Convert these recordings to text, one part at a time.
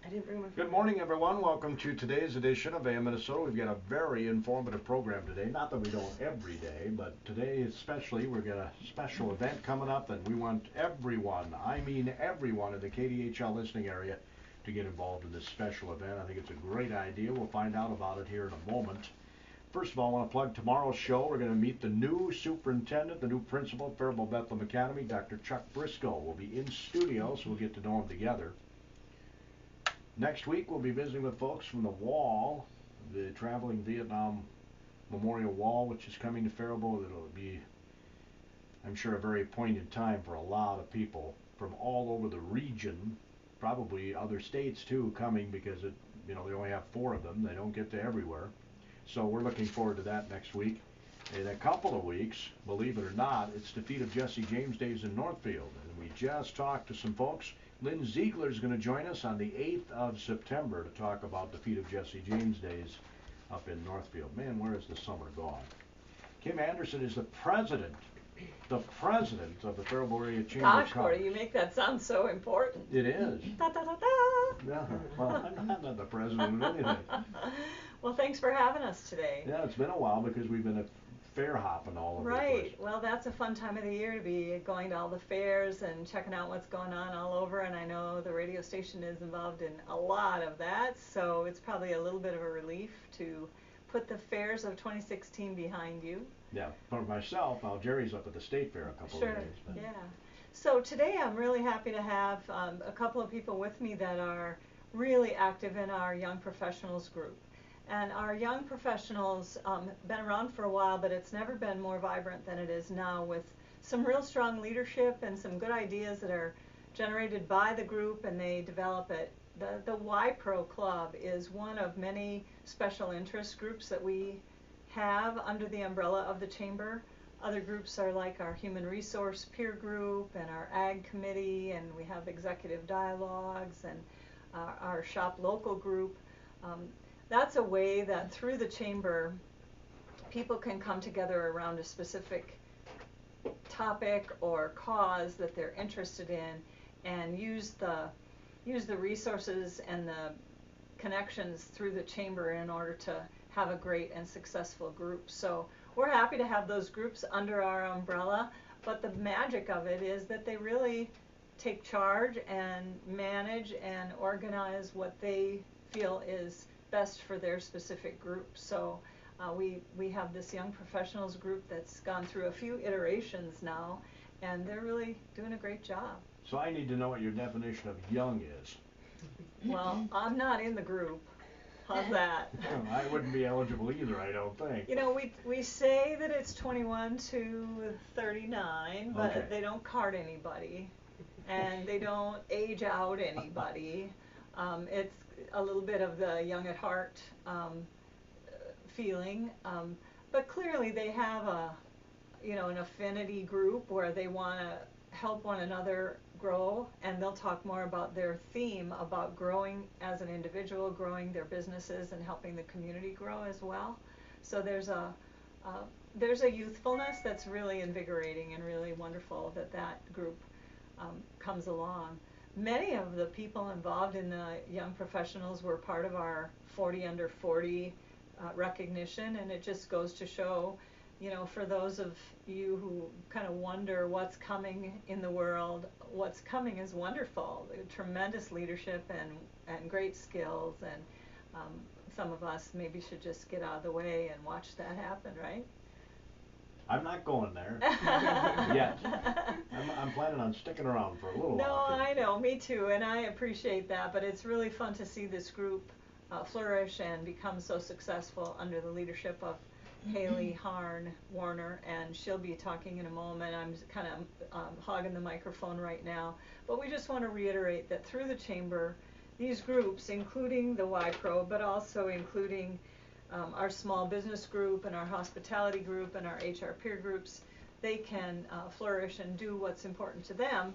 I didn't bring my phone. Good morning, everyone. Welcome to today's edition of AM Minnesota. We've got a very informative program today. Not that we don't every day, but today especially, we've got a special event coming up, and we want everyone, I mean everyone in the KDHL listening area to get involved in this special event. I think it's a great idea. We'll find out about it here in a moment. First of all, I want to plug tomorrow's show. We're going to meet the new superintendent, the new principal at Faribault Bethlehem Academy, Dr. Chuck Briscoe. We'll be in studio, so we'll get to know him together. Next week, we'll be visiting with folks from the Wall, the Traveling Vietnam Memorial Wall, which is coming to Faribault. It'll be, I'm sure, a very poignant time for a lot of people from all over the region, probably other states too, coming because they only have 4 of them. They don't get to everywhere. So we're looking forward to that next week. In a couple of weeks, believe it or not, it's the Feet of Jesse James Days in Northfield. And we just talked to some folks. Lynn Ziegler is going to join us on the 8th of September to talk about the Feet of Jesse James Days up in Northfield. Man, where has the summer gone? Kymn Anderson is the president of the Faribault Area Chamber of Commerce. Gosh, Gordy, you make that sound so important. It is. Da, da, da, da. Yeah, well, I'm not the president of anything. Well, thanks for having us today. Yeah, it's been a while because we've been fair hopping all over the place. Right. Well, that's a fun time of the year to be going to all the fairs and checking out what's going on all over, and I know the radio station is involved in a lot of that, so it's probably a little bit of a relief to put the fairs of 2016 behind you. Yeah, for myself, Jerry's up at the State Fair a couple of days. Sure, yeah. So today I'm really happy to have a couple of people with me that are really active in our Young Professionals group. And our Young Professionals been around for a while, but it's never been more vibrant than it is now, with some real strong leadership and some good ideas that are generated by the group, and they develop it. The YPro Club is one of many special interest groups that we have under the umbrella of the Chamber. Other groups are like our Human Resource Peer Group and our Ag Committee, and we have Executive Dialogues and our Shop Local group. That's a way that through the Chamber, people can come together around a specific topic or cause that they're interested in, and use the resources and the connections through the Chamber in order to have a great and successful group. So we're happy to have those groups under our umbrella, but the magic of it is that they really take charge and manage and organize what they feel is best for their specific group. So we have this Young Professionals group that's gone through a few iterations now, and they're really doing a great job. So I need to know what your definition of young is. Well, I'm not in the group. How's that? I wouldn't be eligible either, I don't think. You know, we say that it's 21 to 39, but Okay. They don't card anybody, and they don't age out anybody. It's a little bit of the young at heart feeling, but clearly they have an affinity group where they want to help one another grow, and they'll talk more about their theme about growing as an individual, growing their businesses, and helping the community grow as well. So there's a youthfulness that's really invigorating and really wonderful that group comes along. Many of the people involved in the Young Professionals were part of our 40 under 40 recognition, and it just goes to show, for those of you who kind of wonder what's coming in the world, what's coming is wonderful. Tremendous leadership and great skills, and some of us maybe should just get out of the way and watch that happen, right? I'm not going there yet. I'm planning on sticking around for a little while. No, I know, me too, and I appreciate that, but it's really fun to see this group flourish and become so successful under the leadership of Hailey Warner, and she'll be talking in a moment. I'm kind of hogging the microphone right now, but we just want to reiterate that through the Chamber, these groups, including the YPro, but also including our small business group and our hospitality group and our HR peer groups, they can flourish and do what's important to them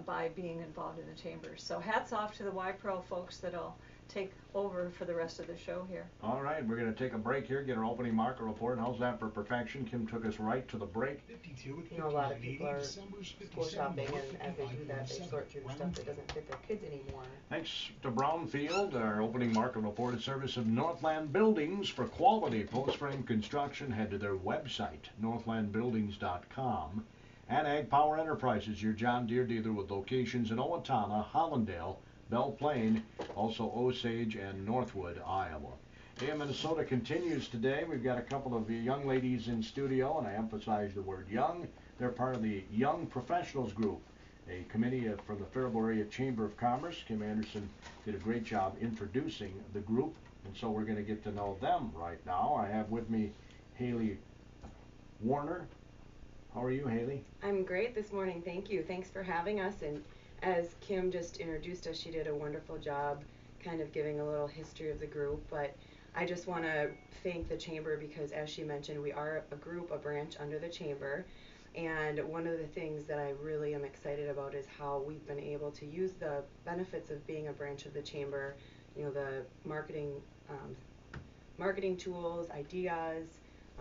by being involved in the chamber. So hats off to the YPro folks that'll take over for the rest of the show here. All right, we're going to take a break here, get our opening market report. How's that for perfection? Kim took us right to the break. You know, a lot of people are school shopping, and as they do that, they sort through stuff that doesn't fit their kids anymore. Thanks to Brownfield, our opening market report is service of Northland Buildings. For quality post-frame construction, head to their website, northlandbuildings.com. And Ag Power Enterprises, your John Deere dealer with locations in Owatonna, Hollandale, Belle Plaine, also Osage and Northwood, Iowa. AM Minnesota continues today. We've got a couple of young ladies in studio, and I emphasize the word young. They're part of the Young Professionals Group, a committee from the Faribault Area Chamber of Commerce. Kymn Anderson did a great job introducing the group, and so we're going to get to know them right now. I have with me Hailey Warner. How are you, Hailey? I'm great this morning, thank you. Thanks for having us, and as Kim just introduced us, she did a wonderful job kind of giving a little history of the group, but I just want to thank the chamber because, as she mentioned, we are a group, a branch under the chamber, and one of the things that I really am excited about is how we've been able to use the benefits of being a branch of the chamber, you know, the marketing tools, ideas,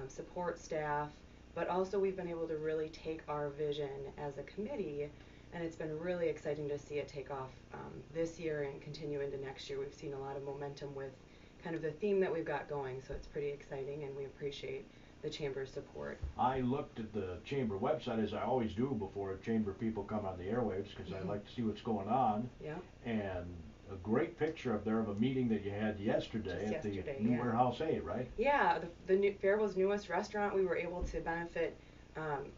support staff, but also we've been able to really take our vision as a committee, and it's been really exciting to see it take off this year and continue into next year. We've seen a lot of momentum with kind of the theme that we've got going, so it's pretty exciting, and we appreciate the chamber's support. I looked at the chamber website, as I always do before chamber people come on the airwaves, because I like to see what's going on. Yeah. And a great picture up there of a meeting that you had yesterday at the new Warehouse 8, right? Yeah, the new Faribault's newest restaurant. We were able to benefit,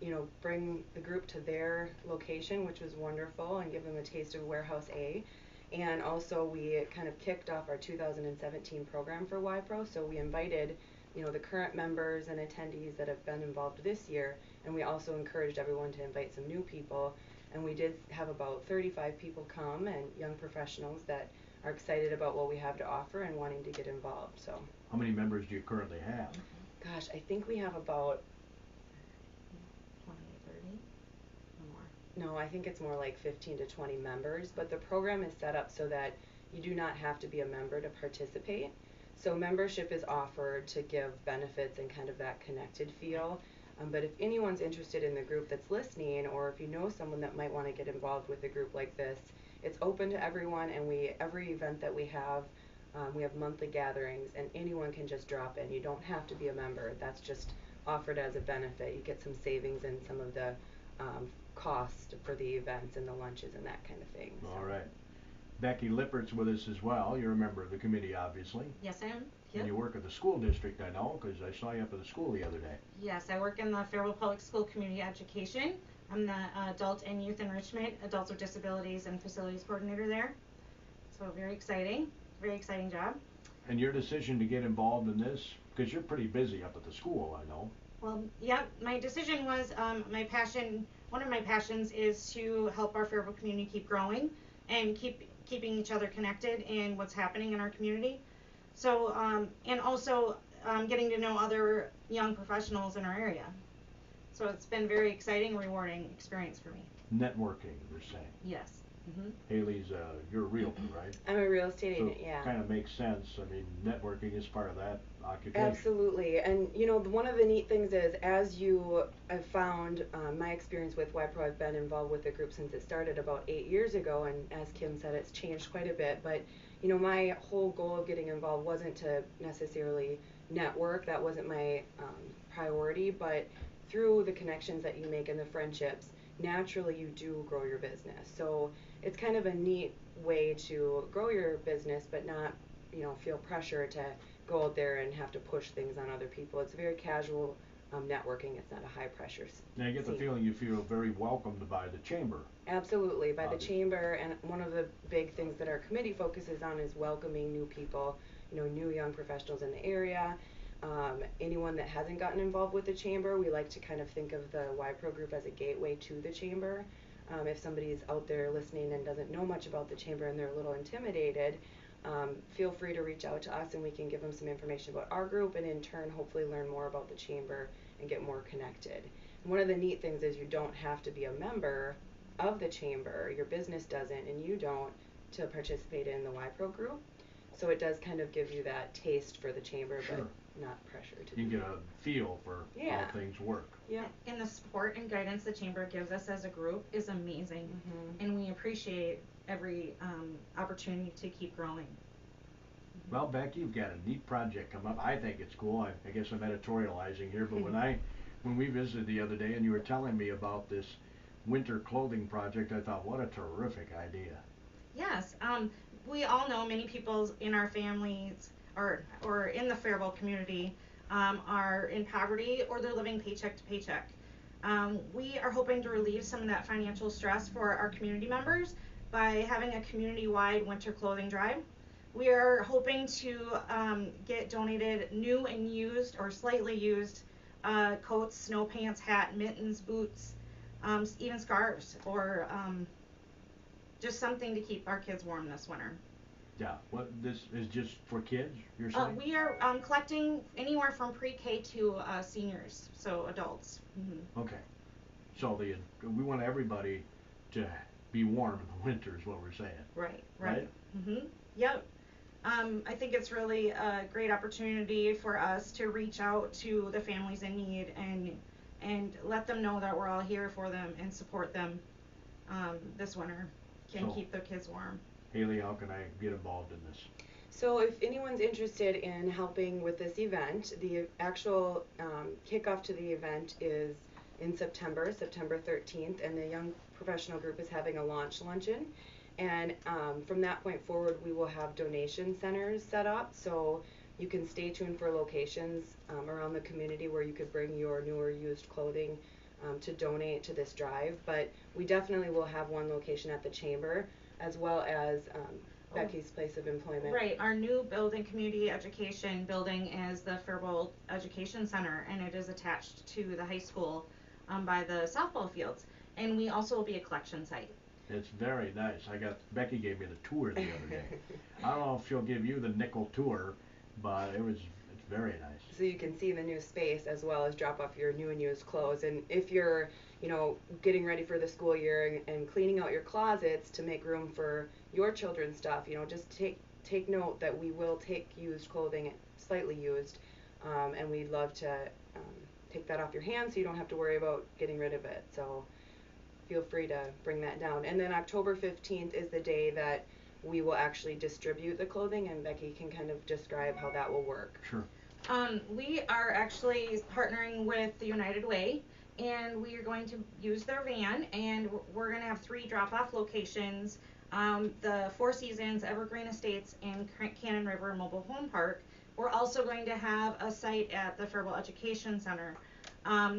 you know, bring the group to their location, which was wonderful, and give them a taste of Warehouse A. And also we kind of kicked off our 2017 program for YPro, so we invited, you know, the current members and attendees that have been involved this year, and we also encouraged everyone to invite some new people. And we did have about 35 people come, and young professionals that are excited about what we have to offer and wanting to get involved. So. How many members do you currently have? Gosh, I think we have about 20, 30 or more. No, I think it's more like 15 to 20 members, but the program is set up so that you do not have to be a member to participate. So membership is offered to give benefits and kind of that connected feel. But if anyone's interested in the group that's listening, or if you know someone that might want to get involved with a group like this, it's open to everyone, and every event that we have monthly gatherings, and anyone can just drop in. You don't have to be a member. That's just offered as a benefit. You get some savings in some of the cost for the events and the lunches and that kind of thing. All right. Beckie Lippert's with us as well. You're a member of the committee, obviously. Yes, I am. And you work at the school district, I know, because I saw you up at the school the other day. Yes, I work in the Faribault Public School Community Education. I'm the Adult and Youth Enrichment, Adults with Disabilities and Facilities Coordinator there. So very exciting job. And your decision to get involved in this, because you're pretty busy up at the school, I know. Well, yeah, my decision was one of my passions is to help our Faribault community keep growing and keeping each other connected in what's happening in our community. So, and also getting to know other young professionals in our area. So it's been very exciting, rewarding experience for me. Networking, you're saying. Yes. Mm-hmm. Haley's, you're a realtor, right? I'm a real estate agent, yeah. Kind of makes sense. I mean, networking is part of that occupation. Absolutely. And, you know, one of the neat things is, as you have found, my experience with YPro, I've been involved with the group since it started about 8 years ago, and as Kim said, it's changed quite a bit. But, you know, my whole goal of getting involved wasn't to necessarily network. That wasn't my priority. But through the connections that you make and the friendships, naturally you do grow your business. So it's kind of a neat way to grow your business, but not, you know, feel pressure to go out there and have to push things on other people. It's very casual networking. It's not a high pressure Now you get the feeling you feel very welcomed by the chamber. Absolutely, by the chamber, and one of the big things that our committee focuses on is welcoming new people, you know, new young professionals in the area. Anyone that hasn't gotten involved with the chamber, we like to kind of think of the YPro group as a gateway to the chamber. If somebody's out there listening and doesn't know much about the chamber and they're a little intimidated, feel free to reach out to us and we can give them some information about our group, and in turn hopefully learn more about the chamber and get more connected. And one of the neat things is you don't have to be a member of the chamber, your business doesn't and you don't, to participate in the YPro group. So it does kind of give you that taste for the chamber, Sure. but not pressure to You do get a feel for Yeah. how things work. Yeah. And the support and guidance the chamber gives us as a group is amazing, and we appreciate every opportunity to keep growing. Well, Becky, you've got a neat project coming up. I think it's cool. I guess I'm editorializing here, but when we visited the other day and you were telling me about this winter clothing project, I thought, what a terrific idea. Yes, we all know many people in our families or in the Faribault community are in poverty or they're living paycheck to paycheck. We are hoping to relieve some of that financial stress for our community members by having a community-wide winter clothing drive. We are hoping to get donated new and used or slightly used coats, snow pants, hat, mittens, boots, even scarves, or just something to keep our kids warm this winter. Yeah, what, this is just for kids, you're saying? We are collecting anywhere from pre-K to seniors, so adults. Okay, so we want everybody to be warm in the winter is what we're saying. Right. Yep. I think it's really a great opportunity for us to reach out to the families in need and let them know that we're all here for them and support them this winter. Can keep their kids warm. Hailey, how can I get involved in this? So if anyone's interested in helping with this event, the actual kickoff to the event is in September 13th, and the Young Professional Group is having a launch luncheon. And from that point forward, we will have donation centers set up, so you can stay tuned for locations around the community where you could bring your new or used clothing to donate to this drive. But we definitely will have one location at the chamber, as well as Beckie's place of employment. Right, our new building, community education building, is the Faribault Education Center, and it is attached to the high school by the softball fields. And we also will be a collection site. It's very nice. Becky gave me the tour the other day. I don't know if she'll give you the nickel tour, but it's very nice. So you can see the new space as well as drop off your new and used clothes. And if you're, getting ready for the school year and cleaning out your closets to make room for your children's stuff, just take note that we will take used clothing, slightly used, and we'd love to take that off your hands so you don't have to worry about getting rid of it. So feel free to bring that down. And then October 15th is the day that we will actually distribute the clothing, and Becky can kind of describe how that will work. Sure. We are actually partnering with the United Way, and we are going to use their van, and we're going to have 3 drop-off locations, the Four Seasons, Evergreen Estates, and Cannon River Mobile Home Park. We're also going to have a site at the Faribault Education Center.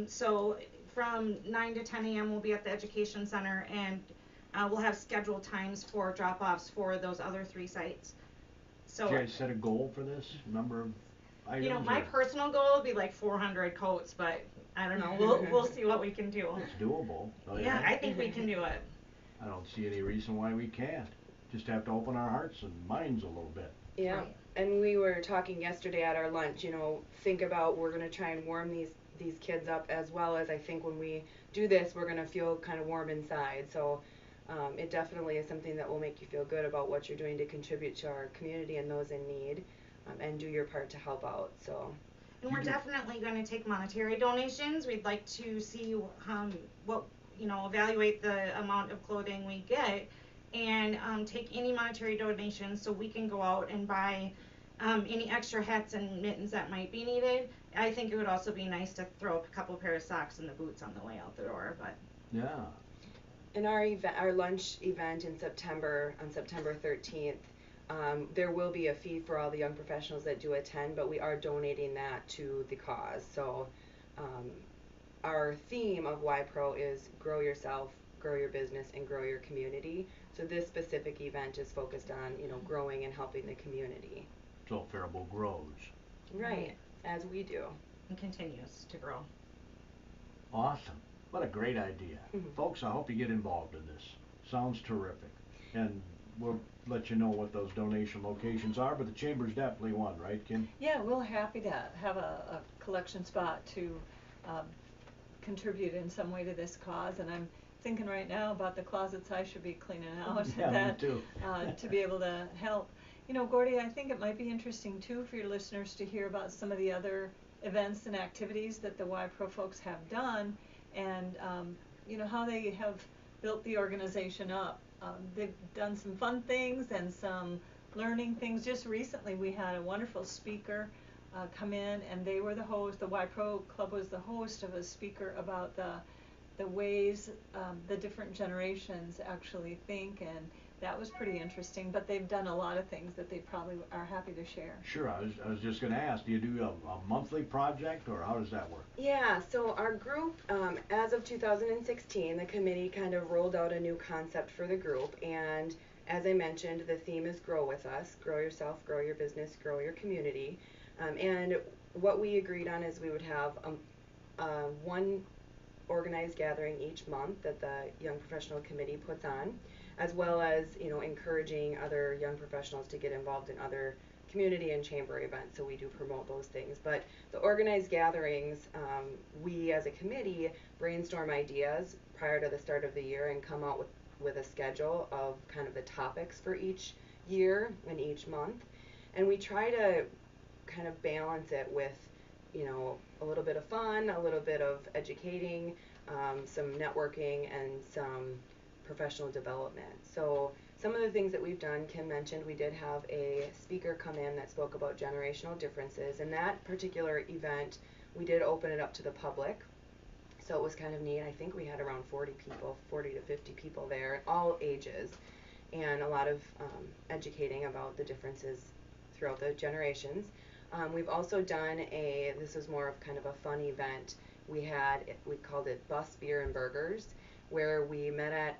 So from 9 to 10 a.m. we'll be at the Education Center, and we'll have scheduled times for drop-offs for those other 3 sites. So, did you guys set a goal for this number of items? my personal goal would be like 400 coats, but I don't know. We'll see what we can do. It's doable. Yeah, I think we can do it. I don't see any reason why we can't. Just have to open our hearts and minds a little bit. Yeah, Right. And we were talking yesterday at our lunch, think about, we're going to try and warm these kids up, as well as I think when we do this, we're going to feel kind of warm inside. So it definitely is something that will make you feel good about what you're doing to contribute to our community and those in need, and do your part to help out. So. And we're definitely going to take monetary donations. We'd like to see evaluate the amount of clothing we get, and take any monetary donations so we can go out and buy any extra hats and mittens that might be needed. I think it would also be nice to throw a couple pair of socks and the boots on the way out the door. But Yeah. In our lunch event in September, on September 13th, there will be a fee for all the young professionals that do attend, but we are donating that to the cause. So our theme of YPro is grow yourself, grow your business, and grow your community. So this specific event is focused on, growing and helping the community. So Faribault grows. Right, as we do. and continues to grow. Awesome. What a great idea. Folks, I hope you get involved in this. Sounds terrific. And we'll let you know what those donation locations are, but the chamber's definitely one, right, Kim? Yeah, we're happy to have a collection spot to contribute in some way to this cause, and I'm thinking right now about the closets I should be cleaning out. Yeah, me too. To be able to help. You know, Gordy, I think it might be interesting too for your listeners to hear about some of the other events and activities that the YPro folks have done, and you know, how they have built the organization up. They've done some fun things and some learning things. Just recently we had a wonderful speaker come in, and they were the host. The YPro Club was the host of a speaker about the ways the different generations actually think, and that was pretty interesting. But they've done a lot of things that they probably are happy to share. Sure, I was just going to ask, do you do a monthly project, or how does that work? Yeah, so our group, as of 2016, the committee kind of rolled out a new concept for the group, and as I mentioned, the theme is Grow With Us. Grow yourself, grow your business, grow your community. And what we agreed on is we would have one organized gathering each month that the Young Professional Committee puts on, as well as, you know, encouraging other young professionals to get involved in other community and chamber events. So we do promote those things. But the organized gatherings, we as a committee brainstorm ideas prior to the start of the year and come out with a schedule of kind of the topics for each year and each month. And we try to kind of balance it with, you know, a little bit of fun, a little bit of educating, some networking, and some professional development. So some of the things that we've done, Kim mentioned, we did have a speaker come in that spoke about generational differences. And that particular event, we did open it up to the public. So it was kind of neat. I think we had around 40 to 50 people there, all ages, and a lot of educating about the differences throughout the generations. We've also done this was more of kind of a fun event. We called it Bus, Beer, and Burgers, where we met at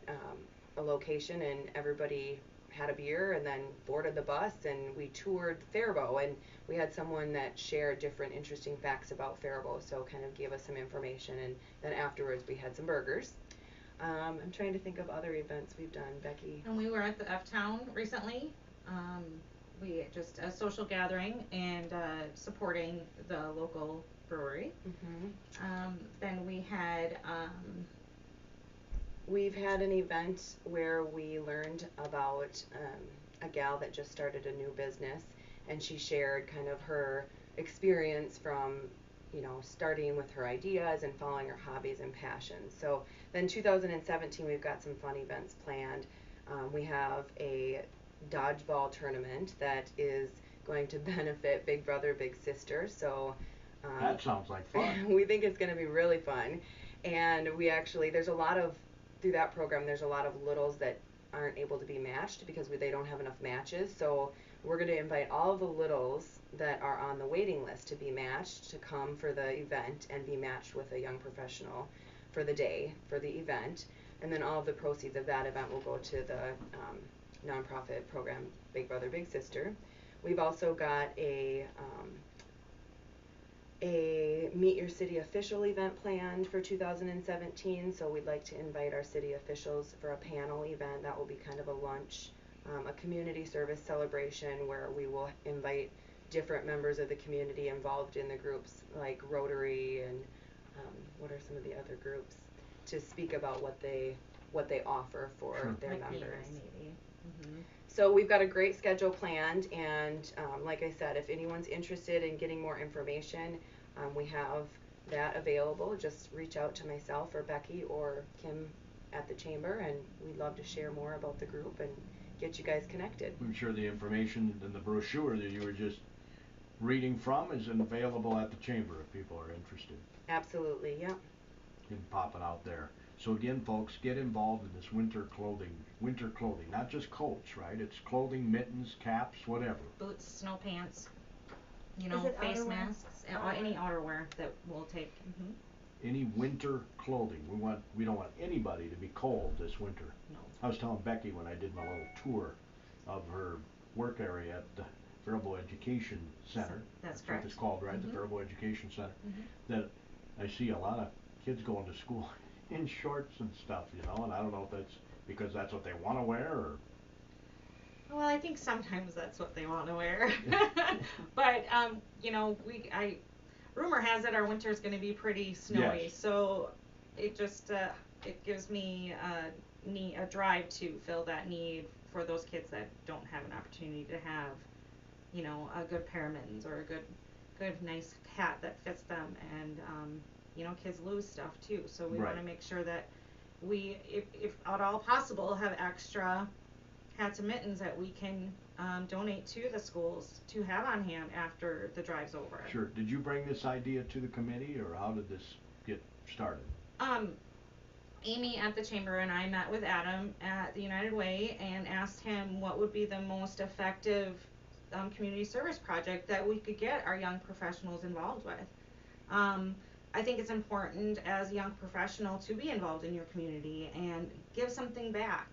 a location and everybody had a beer and then boarded the bus, and we toured Faribault, and we had someone that shared different interesting facts about Faribault, so kind of gave us some information, and then afterwards we had some burgers. I'm trying to think of other events we've done, Beckie. And we were at the F-Town recently. We just a social gathering and supporting the local brewery. Mm-hmm. Then we had we've had an event where we learned about a gal that just started a new business, and she shared kind of her experience from, you know, starting with her ideas and following her hobbies and passions. So then 2017 we've got some fun events planned. We have a dodgeball tournament that is going to benefit Big Brother Big Sister, so that sounds like fun. we think it's going to be really fun. And we actually, through that program, there's a lot of littles that aren't able to be matched because they don't have enough matches. So we're going to invite all of the littles that are on the waiting list to be matched to come for the event and be matched with a young professional for the day for the event. And then all of the proceeds of that event will go to the nonprofit program Big Brother Big Sister. We've also got a Meet Your City Official event planned for 2017, so we'd like to invite our city officials for a panel event. That will be kind of a lunch, a community service celebration where we will invite different members of the community involved in the groups like Rotary and what are some of the other groups to speak about what they offer for their members. Mm-hmm. So we've got a great schedule planned, and like I said, if anyone's interested in getting more information, we have that available. Just reach out to myself or Beckie or Kim at the chamber, and we'd love to share more about the group and get you guys connected. I'm sure the information in the brochure that you were just reading from is available at the chamber if people are interested. Absolutely, yeah. You can pop it out there. So again, folks, get involved in this winter clothing, not just coats, right? It's clothing, mittens, caps, whatever. Boots, snow pants, Is it face outerwear? masks, any outerwear that we'll take. Mm-hmm. Any winter clothing. We don't want anybody to be cold this winter. No. I was telling Beckie when I did my little tour of her work area at the Faribault Education Center. That's what correct. it's called, right? Mm-hmm. The Faribault Education Center. Mm-hmm. That I see a lot of kids going to school in shorts and stuff, and I don't know if that's because that's what they want to wear or. Well, I think sometimes that's what they want to wear. But rumor has it our winter's going to be pretty snowy. Yes. So it just it gives me a drive to fill that need for those kids that don't have an opportunity to have, you know, a good pair of mittens or a good nice hat that fits them. And you know, kids lose stuff too, so we want to make sure that we, if at all possible, have extra hats and mittens that we can donate to the schools to have on hand after the drive's over. Sure. Did you bring this idea to the committee, or how did this get started? Amy at the chamber and I met with Adam at the United Way and asked him what would be the most effective community service project that we could get our young professionals involved with. I think it's important as a young professional to be involved in your community and give something back.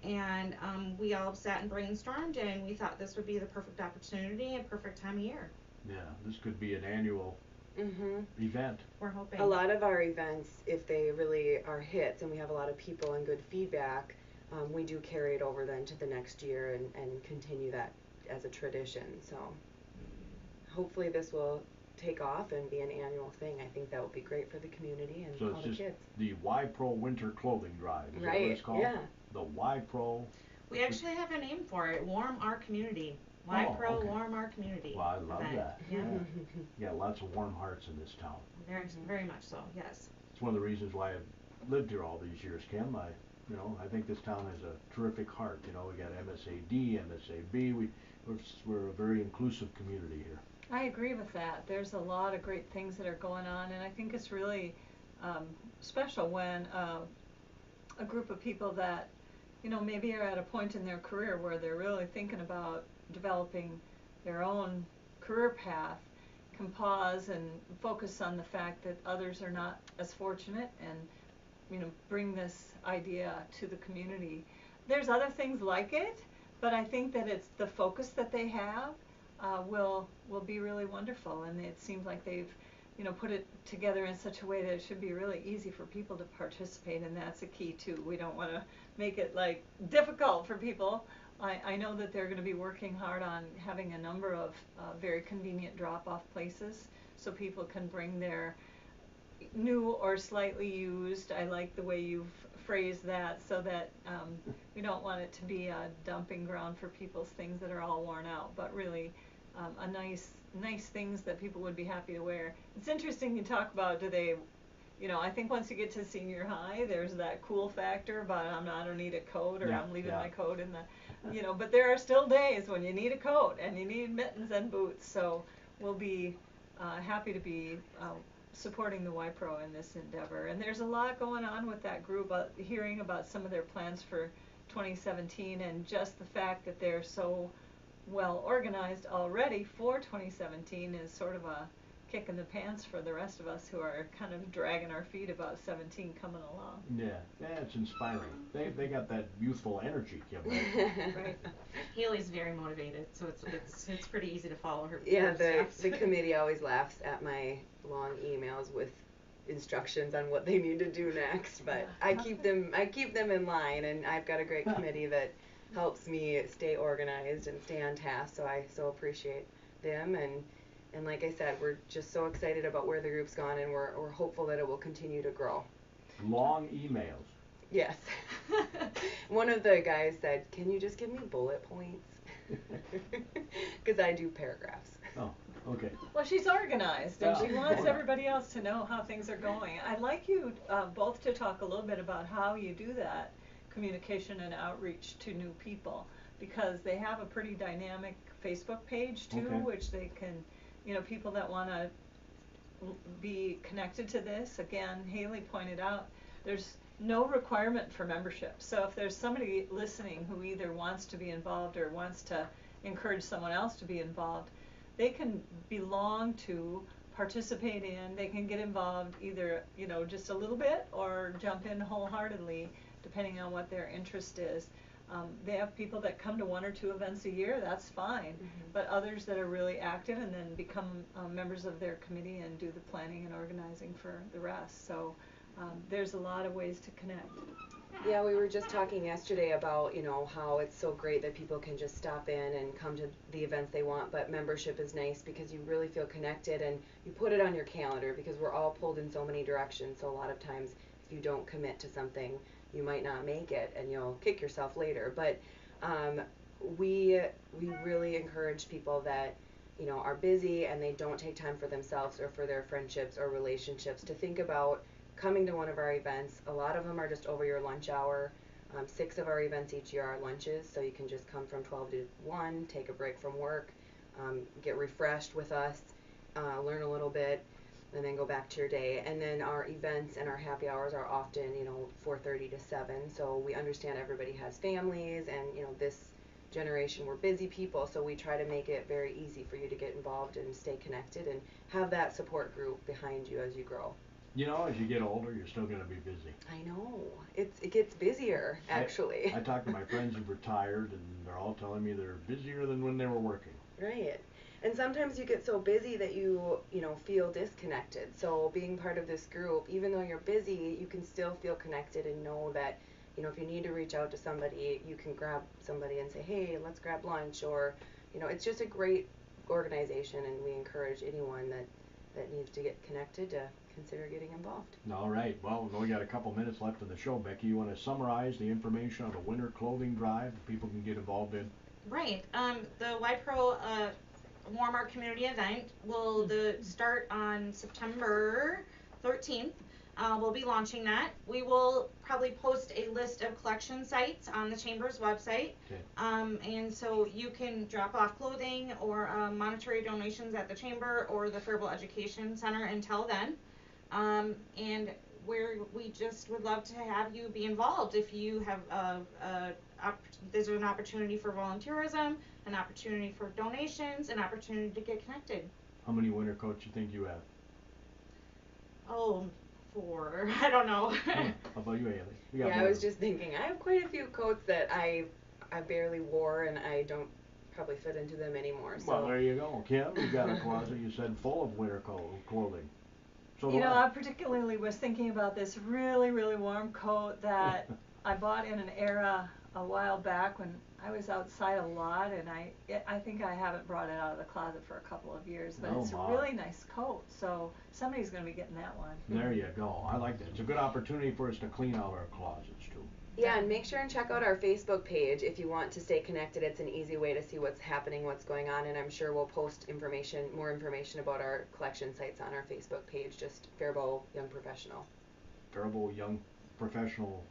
And we all sat and brainstormed, and we thought this would be the perfect opportunity and perfect time of year. Yeah, this could be an annual event. We're hoping. A lot of our events, if they really are hits and we have a lot of people and good feedback, we do carry it over then to the next year and continue that as a tradition. So hopefully this will take off and be an annual thing. I think that would be great for the community and all the kids. So it's just the Y Pro Winter Clothing Drive. Is that what it's called? Yeah. The Y Pro. We actually have a name for it. Warm Our Community. Y Pro okay. Warm Our Community. Well, I love event. that. Yeah. Yeah, lots of warm hearts in this town. Very much so. Yes. It's one of the reasons why I've lived here all these years, Kim. I think this town has a terrific heart. You know, we got MSAD, MSAB. We're a very inclusive community here. I agree with that. There's a lot of great things that are going on, and I think it's really special when a group of people that, you know, maybe are at a point in their career where they're really thinking about developing their own career path can pause and focus on the fact that others are not as fortunate and, you know, bring this idea to the community. There's other things like it, but I think that it's the focus that they have will be really wonderful, and it seems like they've, you know, put it together in such a way that it should be really easy for people to participate, and that's a key too. We don't want to make it like difficult for people. I know that they're going to be working hard on having a number of very convenient drop-off places so people can bring their new or slightly used, I like the way you've phrased that, so that we don't want it to be a dumping ground for people's things that are all worn out, but really a nice things that people would be happy to wear. It's interesting you talk about, do they, you know, I think once you get to senior high, there's that cool factor about I don't need a coat, or I'm leaving my coat in the, you know, but there are still days when you need a coat and you need mittens and boots, so we'll be happy to be supporting the Y-Pro in this endeavor. And there's a lot going on with that group, hearing about some of their plans for 2017, and just the fact that they're so well organized already for 2017 is sort of a kick in the pants for the rest of us who are kind of dragging our feet about 17 coming along. Yeah, it's inspiring. They got that youthful energy, Kim. Right. Hailey's very motivated, so it's pretty easy to follow her. Yeah, the committee always laughs at my long emails with instructions on what they need to do next, but I keep them in line, and I've got a great committee that helps me stay organized and stay on task, so I so appreciate them. And like I said, we're just so excited about where the group's gone, and we're hopeful that it will continue to grow. Long emails. Yes. One of the guys said, "Can you just give me bullet points?" Because I do paragraphs. Oh, okay. Well, she's organized, and she wants everybody else to know how things are going. I'd like you both to talk a little bit about how you do that communication and outreach to new people, because they have a pretty dynamic Facebook page too, which they can, you know, people that want to be connected to this. Again, Hailey pointed out there's no requirement for membership. So if there's somebody listening who either wants to be involved or wants to encourage someone else to be involved, they can belong to, participate in, they can get involved either, you know, just a little bit or jump in wholeheartedly depending on what their interest is. They have people that come to 1 or 2 events a year, that's fine, but others that are really active and then become members of their committee and do the planning and organizing for the rest. So there's a lot of ways to connect. Yeah, we were just talking yesterday about, you know, how it's so great that people can just stop in and come to the events they want, but membership is nice because you really feel connected and you put it on your calendar, because we're all pulled in so many directions. So a lot of times, you don't commit to something, you might not make it, and you'll kick yourself later. But we really encourage people that, you know, are busy and they don't take time for themselves or for their friendships or relationships to think about coming to one of our events. A lot of them are just over your lunch hour. 6 of our events each year are lunches, so you can just come from 12 to 1, take a break from work, get refreshed with us, learn a little bit, and then go back to your day. And then our events and our happy hours are often, you know, 4:30 to 7. So we understand everybody has families, and, you know, this generation, we're busy people, so we try to make it very easy for you to get involved and stay connected and have that support group behind you as you grow. You know, as you get older, you're still going to be busy. I know. It gets busier, actually. I talk to my friends who've retired, and they're all telling me they're busier than when they were working. Right. And sometimes you get so busy that you know, feel disconnected. So being part of this group, even though you're busy, you can still feel connected and know that, you know, if you need to reach out to somebody, you can grab somebody and say, hey, let's grab lunch. Or, you know, it's just a great organization, and we encourage anyone that needs to get connected to consider getting involved. All right. Well, we got a couple minutes left in the show. Becky, you want to summarize the information on the winter clothing drive that people can get involved in? Right. The YPro Warm Our Community event will start on September 13th. We'll be launching that. We will probably post a list of collection sites on the Chamber's website. Okay. And so you can drop off clothing or monetary donations at the Chamber or the Faribault Education Center until then. And we just would love to have you be involved. If you have there's an opportunity for volunteerism, an opportunity for donations, an opportunity to get connected. How many winter coats you think you have? Oh, 4. I don't know. How about you, Hailey? You got Yeah, I more. was just thinking, I have quite a few coats that I barely wore, and I don't probably fit into them anymore. So. Well, there you go. Kim, you got a closet, you said, full of winter clothing. So You know, I particularly was thinking about this really, really warm coat that I bought in an era a while back when I was outside a lot, and I think I haven't brought it out of the closet for a couple of years, but Oh, it's my. a really nice coat, so somebody's going to be getting that one. There you go. I like that. It's a good opportunity for us to clean out our closets, too. Yeah, and make sure and check out our Facebook page if you want to stay connected. It's an easy way to see what's happening, what's going on, and I'm sure we'll post more information about our collection sites on our Facebook page, just Faribault Young Professional. Faribault Young Professional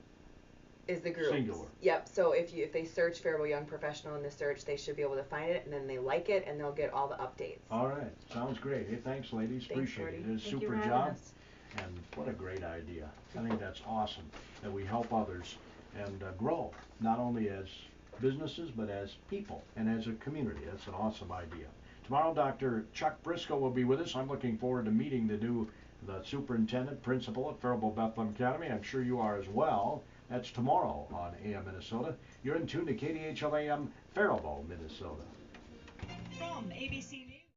Is the group. Singular. Yep, so if they search Faribault Young Professional in the search, they should be able to find it, and then they like it, and they'll get all the updates. All right. Sounds great. Hey, thanks, ladies. Thanks, Appreciate it. Gordy. It is a Thank you super for having job. us. And what a great idea. I think that's awesome that we help others and grow, not only as businesses, but as people and as a community. That's an awesome idea. Tomorrow, Dr. Chuck Briscoe will be with us. I'm looking forward to meeting the superintendent, principal at Faribault Bethlehem Academy. I'm sure you are as well. That's tomorrow on AM Minnesota. You're in tune to KDHL AM, Faribault, Minnesota. From ABC News.